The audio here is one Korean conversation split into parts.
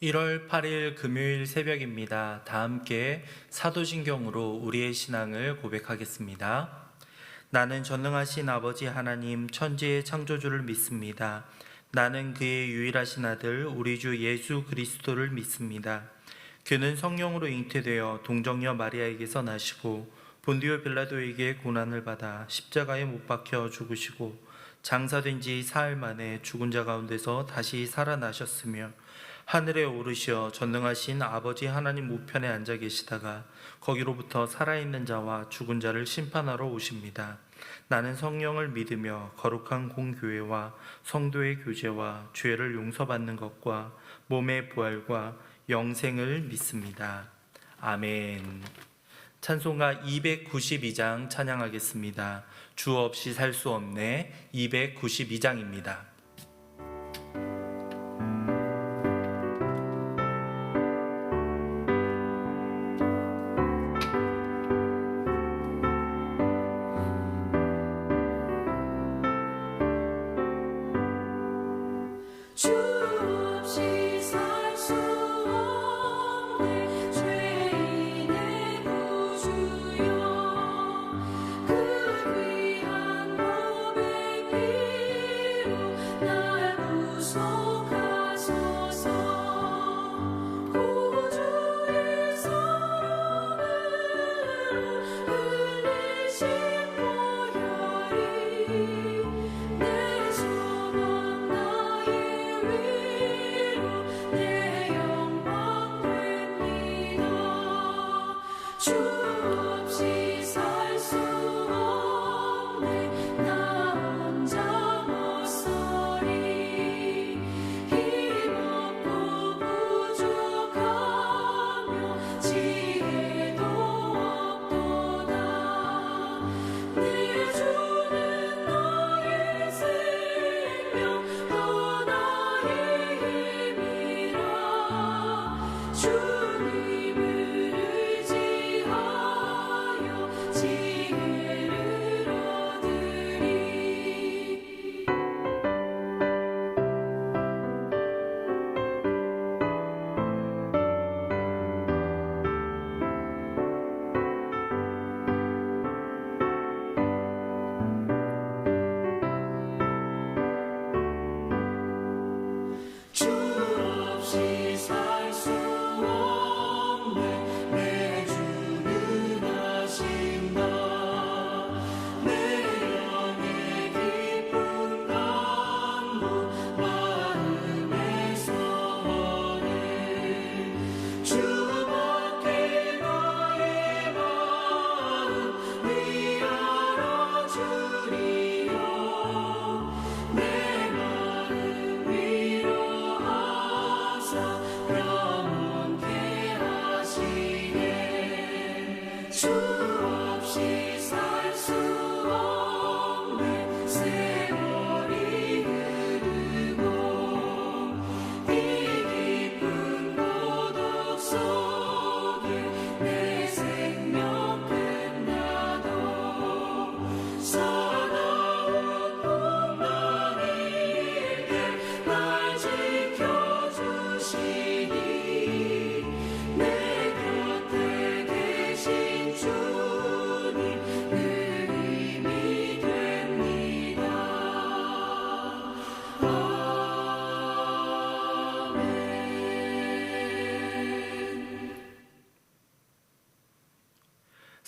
1월 8일 금요일 새벽입니다. 다 함께 사도신경으로 우리의 신앙을 고백하겠습니다. 나는 전능하신 아버지 하나님 천지의 창조주를 믿습니다. 나는 그의 유일하신 아들 우리 주 예수 그리스도를 믿습니다. 그는 성령으로 잉태되어 동정녀 마리아에게서 나시고 본디오 빌라도에게 고난을 받아 십자가에 못 박혀 죽으시고 장사된 지 사흘 만에 죽은 자 가운데서 다시 살아나셨으며 하늘에 오르시어 전능하신 아버지 하나님 우편에 앉아 계시다가 거기로부터 살아있는 자와 죽은 자를 심판하러 오십니다. 나는 성령을 믿으며 거룩한 공교회와 성도의 교제와 죄를 용서받는 것과 몸의 부활과 영생을 믿습니다. 아멘. 찬송가 292장 찬양하겠습니다. 주 없이 살 수 없네. 292장입니다.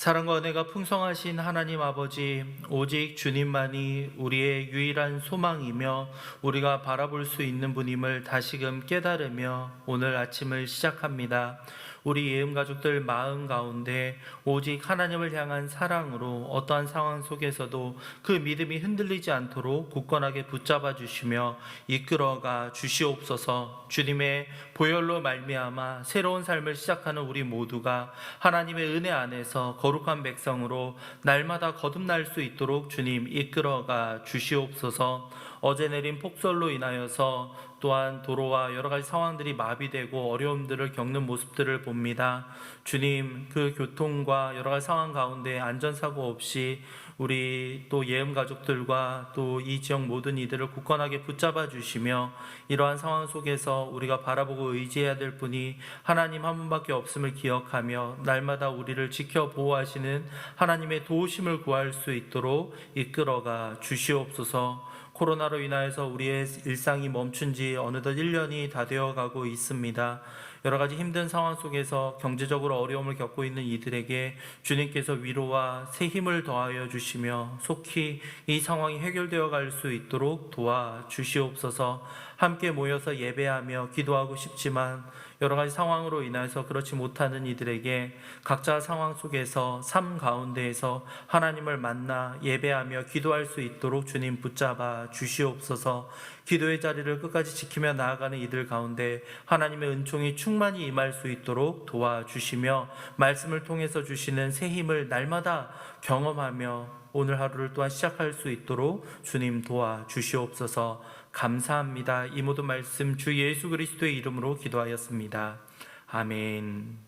사랑과 은혜가 풍성하신 하나님 아버지, 오직 주님만이 우리의 유일한 소망이며 우리가 바라볼 수 있는 분임을 다시금 깨달으며 오늘 아침을 시작합니다. 우리 예음 가족들 마음 가운데 오직 하나님을 향한 사랑으로 어떠한 상황 속에서도 그 믿음이 흔들리지 않도록 굳건하게 붙잡아 주시며 이끌어가 주시옵소서. 주님의 보혈로 말미암아 새로운 삶을 시작하는 우리 모두가 하나님의 은혜 안에서 거룩한 백성으로 날마다 거듭날 수 있도록 주님 이끌어가 주시옵소서. 어제 내린 폭설로 인하여서 또한 도로와 여러 가지 상황들이 마비되고 어려움들을 겪는 모습들을 봅니다. 주님, 그 교통과 여러 가지 상황 가운데 안전사고 없이 우리 또 예음 가족들과 또 이 지역 모든 이들을 굳건하게 붙잡아 주시며, 이러한 상황 속에서 우리가 바라보고 의지해야 될 분이 하나님 한 분밖에 없음을 기억하며 날마다 우리를 지켜 보호하시는 하나님의 도우심을 구할 수 있도록 이끌어가 주시옵소서. 코로나로 인하여서 우리의 일상이 멈춘 지 어느덧 1년이 다 되어가고 있습니다. 여러 가지 힘든 상황 속에서 경제적으로 어려움을 겪고 있는 이들에게 주님께서 위로와 새 힘을 더하여 주시며 속히 이 상황이 해결되어 갈 수 있도록 도와주시옵소서. 함께 모여서 예배하며 기도하고 싶지만 여러 가지 상황으로 인해서 그렇지 못하는 이들에게 각자 상황 속에서 삶 가운데에서 하나님을 만나 예배하며 기도할 수 있도록 주님 붙잡아 주시옵소서. 기도의 자리를 끝까지 지키며 나아가는 이들 가운데 하나님의 은총이 충만히 임할 수 있도록 도와주시며 말씀을 통해서 주시는 새 힘을 날마다 경험하며 오늘 하루를 또한 시작할 수 있도록 주님 도와주시옵소서. 감사합니다. 이 모든 말씀 주 예수 그리스도의 이름으로 기도하였습니다. 아멘.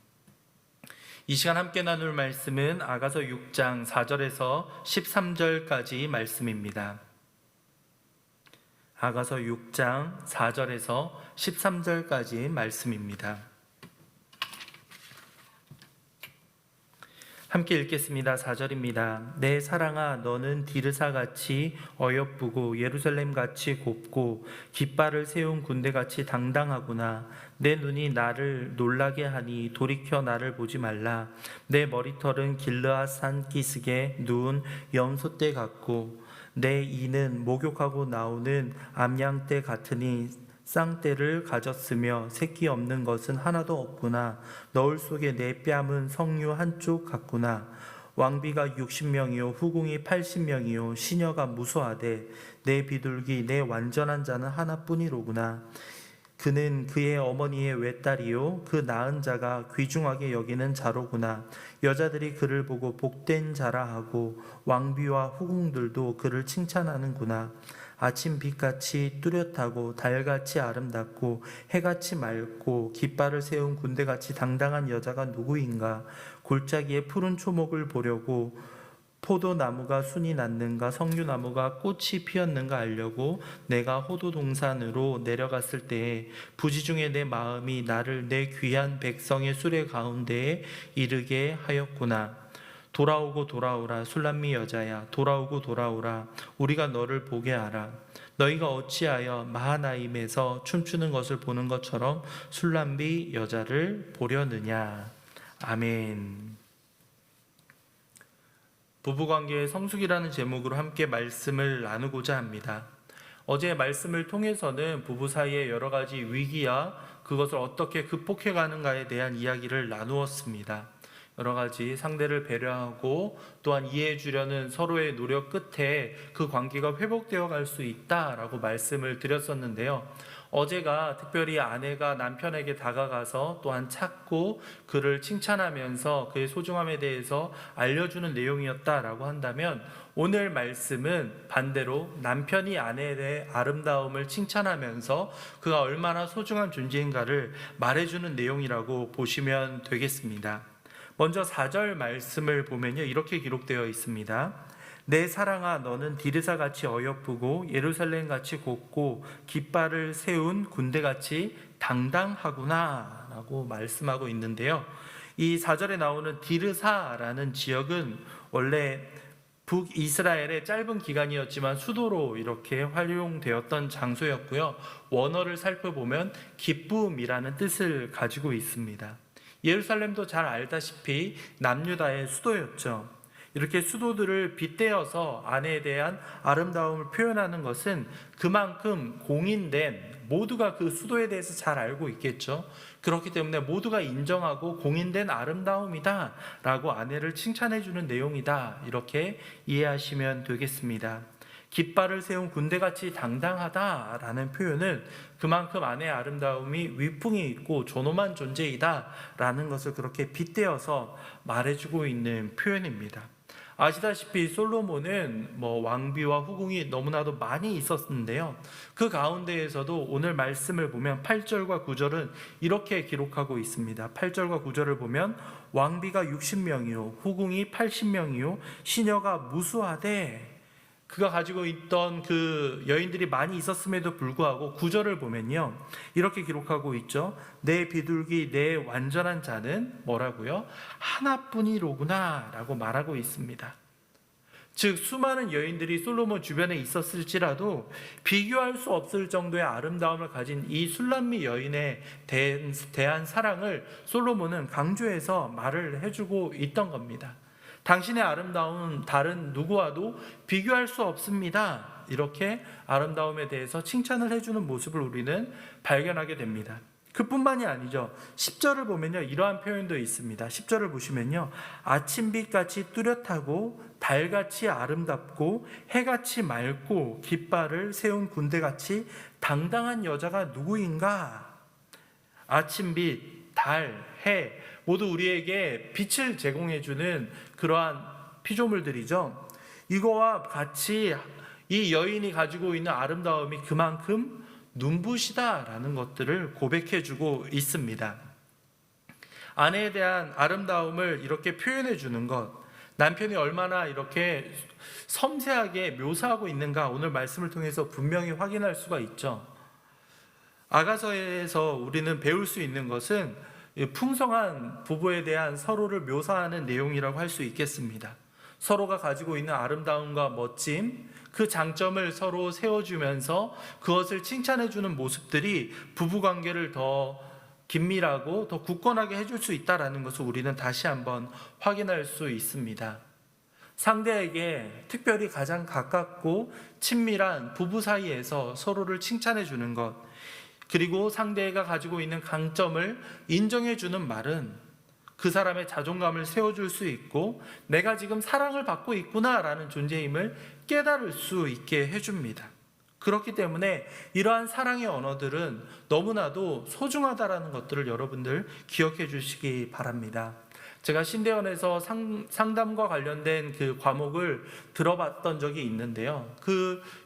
이 시간 함께 나눌 말씀은 아가서 6장 4절에서 13절까지 말씀입니다. 아가서 6장 4절에서 13절까지 말씀입니다. 함께 읽겠습니다. 4절입니다. 내 사랑아, 너는 디르사같이 어여쁘고 예루살렘같이 곱고 깃발을 세운 군대같이 당당하구나. 내 눈이 나를 놀라게 하니 돌이켜 나를 보지 말라. 내 머리털은 길르앗 산 기슭에 누운 염소떼 같고 내 이는 목욕하고 나오는 암양떼 같으니 쌍떼를 가졌으며 새끼 없는 것은 하나도 없구나. 너울 속에 내 뺨은 성류 한쪽 같구나. 왕비가 60명이요 후궁이 80명이요 시녀가 무수하되 내 비둘기 내 완전한 자는 하나뿐이로구나. 그는 그의 어머니의 외딸이요 그 낳은 자가 귀중하게 여기는 자로구나. 여자들이 그를 보고 복된 자라 하고 왕비와 후궁들도 그를 칭찬하는구나. 아침 빛같이 뚜렷하고 달같이 아름답고 해같이 맑고 깃발을 세운 군대같이 당당한 여자가 누구인가. 골짜기에 푸른 초목을 보려고 포도나무가 순이 났는가 석류나무가 꽃이 피었는가 알려고 내가 호도동산으로 내려갔을 때에 부지중에 내 마음이 나를 내 귀한 백성의 수레 가운데에 이르게 하였구나. 돌아오고 돌아오라 술람미 여자야, 돌아오고 돌아오라 우리가 너를 보게 하라. 너희가 어찌하여 마하나임에서 춤추는 것을 보는 것처럼 술람미 여자를 보려느냐. 아멘. 부부관계의 성숙이라는 제목으로 함께 말씀을 나누고자 합니다. 어제의 말씀을 통해서는 부부 사이의 여러 가지 위기와 그것을 어떻게 극복해가는가에 대한 이야기를 나누었습니다. 여러 가지 상대를 배려하고 또한 이해해 주려는 서로의 노력 끝에 그 관계가 회복되어 갈 수 있다라고 말씀을 드렸었는데요. 어제가 특별히 아내가 남편에게 다가가서 또한 찾고 그를 칭찬하면서 그의 소중함에 대해서 알려주는 내용이었다라고 한다면, 오늘 말씀은 반대로 남편이 아내에 대해 아름다움을 칭찬하면서 그가 얼마나 소중한 존재인가를 말해주는 내용이라고 보시면 되겠습니다. 먼저 4절 말씀을 보면요, 이렇게 기록되어 있습니다. 내 사랑아, 너는 디르사같이 어여쁘고 예루살렘같이 곱고 깃발을 세운 군대같이 당당하구나 라고 말씀하고 있는데요, 이 4절에 나오는 디르사라는 지역은 원래 북이스라엘의 짧은 기간이었지만 수도로 이렇게 활용되었던 장소였고요, 원어를 살펴보면 기쁨이라는 뜻을 가지고 있습니다. 예루살렘도 잘 알다시피 남유다의 수도였죠. 이렇게 수도들을 빗대어서 아내에 대한 아름다움을 표현하는 것은 그만큼 공인된, 모두가 그 수도에 대해서 잘 알고 있겠죠. 그렇기 때문에 모두가 인정하고 공인된 아름다움이다 라고 아내를 칭찬해 주는 내용이다, 이렇게 이해하시면 되겠습니다. 깃발을 세운 군대같이 당당하다라는 표현은 그만큼 아내의 아름다움이 위풍이 있고 존엄한 존재이다 라는 것을 그렇게 빗대어서 말해주고 있는 표현입니다. 아시다시피 솔로몬은 왕비와 후궁이 너무나도 많이 있었는데요. 그 가운데에서도 오늘 말씀을 보면 8절과 9절은 이렇게 기록하고 있습니다. 8절과 9절을 보면 왕비가 60명이요 후궁이 80명이요 시녀가 무수하되, 그가 가지고 있던 그 여인들이 많이 있었음에도 불구하고 9절을 보면요 이렇게 기록하고 있죠. 내 비둘기 내 완전한 자는 뭐라고요? 하나뿐이로구나 라고 말하고 있습니다. 즉 수많은 여인들이 솔로몬 주변에 있었을지라도 비교할 수 없을 정도의 아름다움을 가진 이 술람미 여인에 대한 사랑을 솔로몬은 강조해서 말을 해주고 있던 겁니다. 당신의 아름다움은 다른 누구와도 비교할 수 없습니다. 이렇게 아름다움에 대해서 칭찬을 해주는 모습을 우리는 발견하게 됩니다. 그뿐만이 아니죠. 10절을 보면요 이러한 표현도 있습니다. 10절을 보시면요 아침빛같이 뚜렷하고 달같이 아름답고 해같이 맑고 깃발을 세운 군대같이 당당한 여자가 누구인가? 아침빛, 달, 해 모두 우리에게 빛을 제공해주는 그러한 피조물들이죠. 이거와 같이 이 여인이 가지고 있는 아름다움이 그만큼 눈부시다라는 것들을 고백해주고 있습니다. 아내에 대한 아름다움을 이렇게 표현해주는 것, 남편이 얼마나 이렇게 섬세하게 묘사하고 있는가 오늘 말씀을 통해서 분명히 확인할 수가 있죠. 아가서에서 우리는 배울 수 있는 것은 풍성한 부부에 대한 서로를 묘사하는 내용이라고 할 수 있겠습니다. 서로가 가지고 있는 아름다움과 멋짐, 그 장점을 서로 세워주면서 그것을 칭찬해주는 모습들이 부부관계를 더 긴밀하고 더 굳건하게 해줄 수 있다는 것을 우리는 다시 한번 확인할 수 있습니다. 상대에게 특별히 가장 가깝고 친밀한 부부 사이에서 서로를 칭찬해주는 것, 그리고 상대가 가지고 있는 강점을 인정해주는 말은 그 사람의 자존감을 세워줄 수 있고 내가 지금 사랑을 받고 있구나라는 존재임을 깨달을 수 있게 해줍니다. 그렇기 때문에 이러한 사랑의 언어들은 너무나도 소중하다라는 것들을 여러분들 기억해 주시기 바랍니다. 제가 신대원에서 상담과 관련된 그 과목을 들어봤던 적이 있는데요.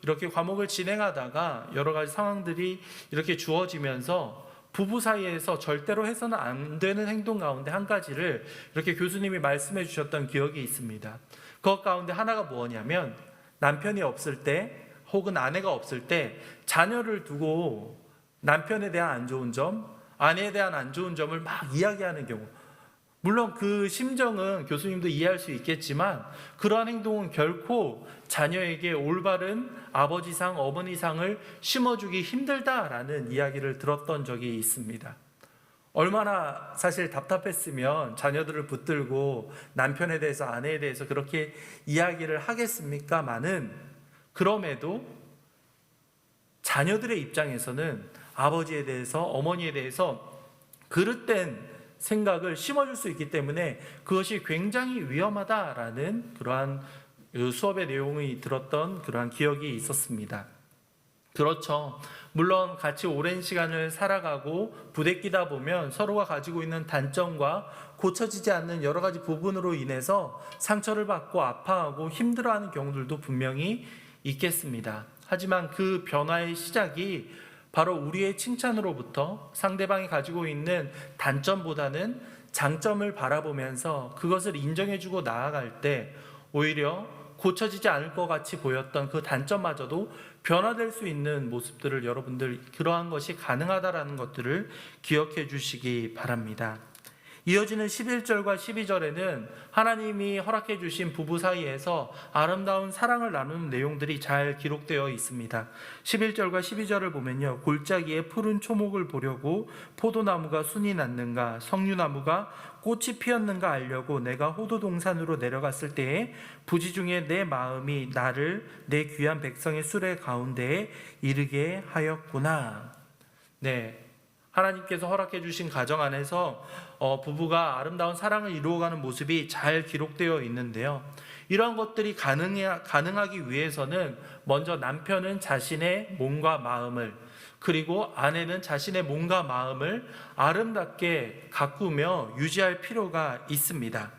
이렇게 과목을 진행하다가 여러 가지 상황들이 이렇게 주어지면서 부부 사이에서 절대로 해서는 안 되는 행동 가운데 한 가지를 이렇게 교수님이 말씀해 주셨던 기억이 있습니다. 그것 가운데 하나가 뭐냐면 남편이 없을 때 혹은 아내가 없을 때 자녀를 두고 남편에 대한 안 좋은 점, 아내에 대한 안 좋은 점을 막 이야기하는 경우, 물론 그 심정은 교수님도 이해할 수 있겠지만 그러한 행동은 결코 자녀에게 올바른 아버지상, 어머니상을 심어주기 힘들다라는 이야기를 들었던 적이 있습니다. 얼마나 사실 답답했으면 자녀들을 붙들고 남편에 대해서, 아내에 대해서 그렇게 이야기를 하겠습니까마는, 그럼에도 자녀들의 입장에서는 아버지에 대해서, 어머니에 대해서 그릇된 생각을 심어줄 수 있기 때문에 그것이 굉장히 위험하다라는 그러한 수업의 내용이 들었던 그러한 기억이 있었습니다. 그렇죠. 물론 같이 오랜 시간을 살아가고 부대끼다 보면 서로가 가지고 있는 단점과 고쳐지지 않는 여러 가지 부분으로 인해서 상처를 받고 아파하고 힘들어하는 경우들도 분명히 있겠습니다. 하지만 그 변화의 시작이 바로 우리의 칭찬으로부터 상대방이 가지고 있는 단점보다는 장점을 바라보면서 그것을 인정해주고 나아갈 때 오히려 고쳐지지 않을 것 같이 보였던 그 단점마저도 변화될 수 있는 모습들을 여러분들 그러한 것이 가능하다라는 것들을 기억해 주시기 바랍니다. 이어지는 11절과 12절에는 하나님이 허락해 주신 부부 사이에서 아름다운 사랑을 나누는 내용들이 잘 기록되어 있습니다. 11절과 12절을 보면요, 골짜기에 푸른 초목을 보려고 포도나무가 순이 났는가, 석류나무가 꽃이 피었는가 알려고 내가 호도동산으로 내려갔을 때에 부지 중에 내 마음이 나를 내 귀한 백성의 수레 가운데에 이르게 하였구나. 네, 하나님께서 허락해 주신 가정 안에서 부부가 아름다운 사랑을 이루어가는 모습이 잘 기록되어 있는데요. 이러한 것들이 가능하기 위해서는 먼저 남편은 자신의 몸과 마음을, 그리고 아내는 자신의 몸과 마음을 아름답게 가꾸며 유지할 필요가 있습니다.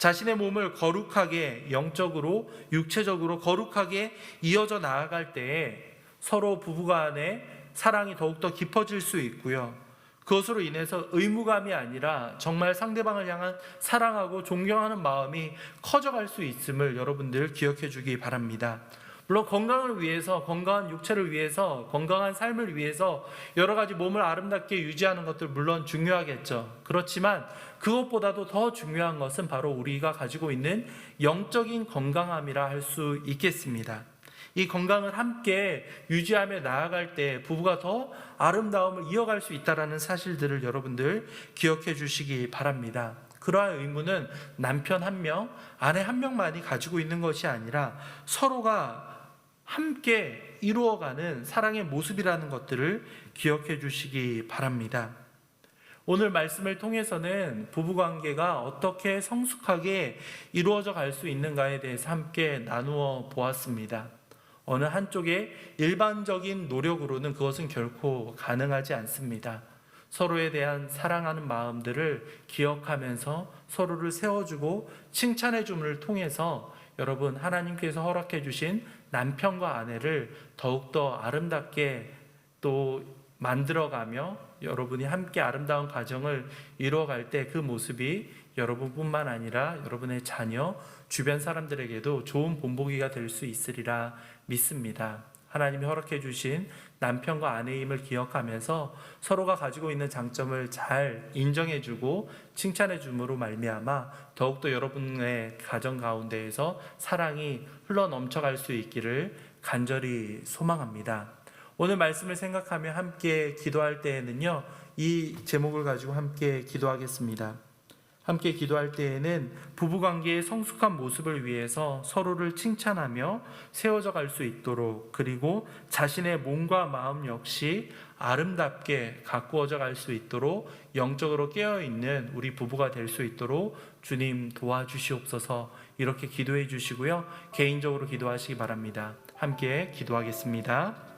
자신의 몸을 거룩하게, 영적으로 육체적으로 거룩하게 이어져 나아갈 때에 서로 부부간의 사랑이 더욱더 깊어질 수 있고요, 그것으로 인해서 의무감이 아니라 정말 상대방을 향한 사랑하고 존경하는 마음이 커져갈 수 있음을 여러분들 기억해 주기 바랍니다. 물론 건강을 위해서, 건강한 육체를 위해서, 건강한 삶을 위해서 여러 가지 몸을 아름답게 유지하는 것들 물론 중요하겠죠. 그렇지만 그것보다도 더 중요한 것은 바로 우리가 가지고 있는 영적인 건강함이라 할 수 있겠습니다. 이 건강을 함께 유지하며 나아갈 때 부부가 더 아름다움을 이어갈 수 있다는 사실들을 여러분들 기억해 주시기 바랍니다. 그러한 의무는 남편 한 명, 아내 한 명만이 가지고 있는 것이 아니라 서로가 함께 이루어가는 사랑의 모습이라는 것들을 기억해 주시기 바랍니다. 오늘 말씀을 통해서는 부부관계가 어떻게 성숙하게 이루어져 갈 수 있는가에 대해서 함께 나누어 보았습니다. 어느 한쪽의 일반적인 노력으로는 그것은 결코 가능하지 않습니다. 서로에 대한 사랑하는 마음들을 기억하면서 서로를 세워주고 칭찬해 줌을 통해서 여러분, 하나님께서 허락해 주신 남편과 아내를 더욱더 아름답게 또 만들어가며 여러분이 함께 아름다운 가정을 이루어갈 때 그 모습이 여러분뿐만 아니라 여러분의 자녀, 주변 사람들에게도 좋은 본보기가 될 수 있으리라 믿습니다. 하나님이 허락해 주신 남편과 아내임을 기억하면서 서로가 가지고 있는 장점을 잘 인정해 주고 칭찬해 줌으로 말미암아 더욱더 여러분의 가정 가운데에서 사랑이 흘러 넘쳐갈 수 있기를 간절히 소망합니다. 오늘 말씀을 생각하며 함께 기도할 때에는요, 이 제목을 가지고 함께 기도하겠습니다. 함께 기도할 때에는 부부관계의 성숙한 모습을 위해서 서로를 칭찬하며 세워져 갈 수 있도록, 그리고 자신의 몸과 마음 역시 아름답게 가꾸어져 갈 수 있도록 영적으로 깨어있는 우리 부부가 될 수 있도록 주님 도와주시옵소서. 이렇게 기도해 주시고요, 개인적으로 기도하시기 바랍니다. 함께 기도하겠습니다.